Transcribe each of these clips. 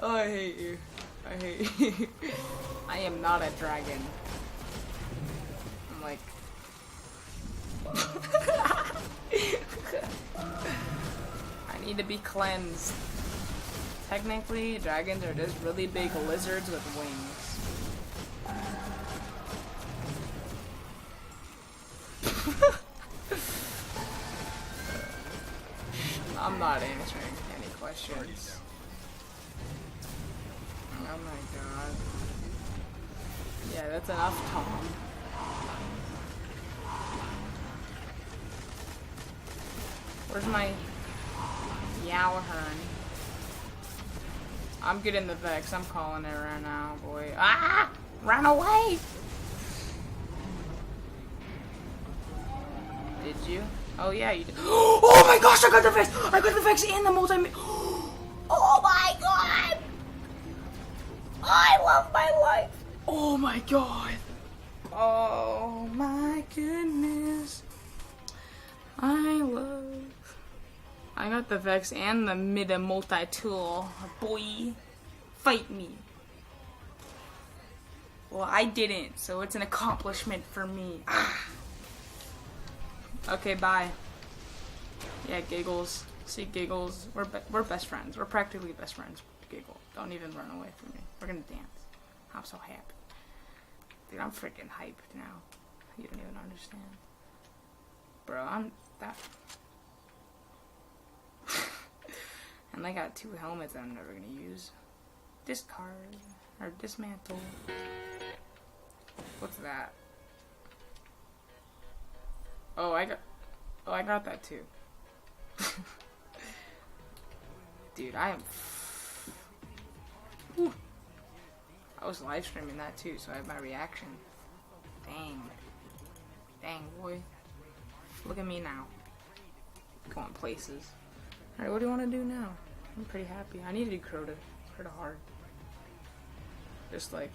Oh, I hate you. I hate you. I am not a dragon. I'm like... I need to be cleansed. Technically, dragons are just really big lizards with wings. I'm not answering any questions. Oh my god. Yeah, that's enough, Tom. Where's my Yowhern? I'm getting the Vex. I'm calling it right now, boy. Ah! Run away! Did you? Oh yeah, you did. Oh my gosh, I got the Vex! I got the Vex and the multi. Oh my god! I love my life! Oh my god! Oh my goodness! I got the Vex and the multitool. Boy, fight me. Well, I didn't, so it's an accomplishment for me. Ah. Okay, bye. Yeah, Giggles. See, Giggles. We're best friends. We're practically best friends. Giggle. Don't even run away from me. We're gonna dance. I'm so happy. Dude, I'm freaking hyped now. You don't even understand. Bro, I'm that. And I got 2 helmets that I'm never gonna use. Discard. Or dismantle. What's that? Oh, I got that too. Dude, I am... Whew. I was live streaming that too, so I have my reaction. Dang. Dang, boy. Look at me now. Going places. Alright, what do you want to do now? I'm pretty happy. I need to do Crota. Crota hard. Just like...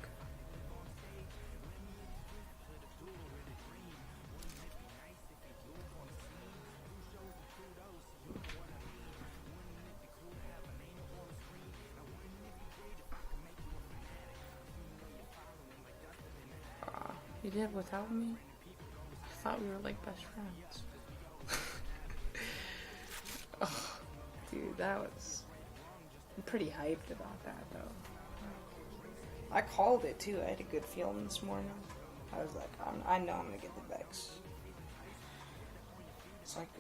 You did without me? I thought we were like best friends. Oh, dude, that was... I'm pretty hyped about that, though. I called it, too. I had a good feeling this morning. I was like, I know I'm gonna get the Vex. It's like...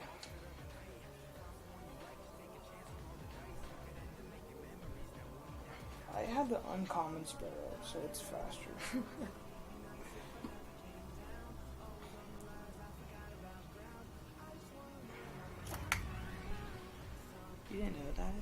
I had the uncommon Sparrow, so it's faster. You didn't know that?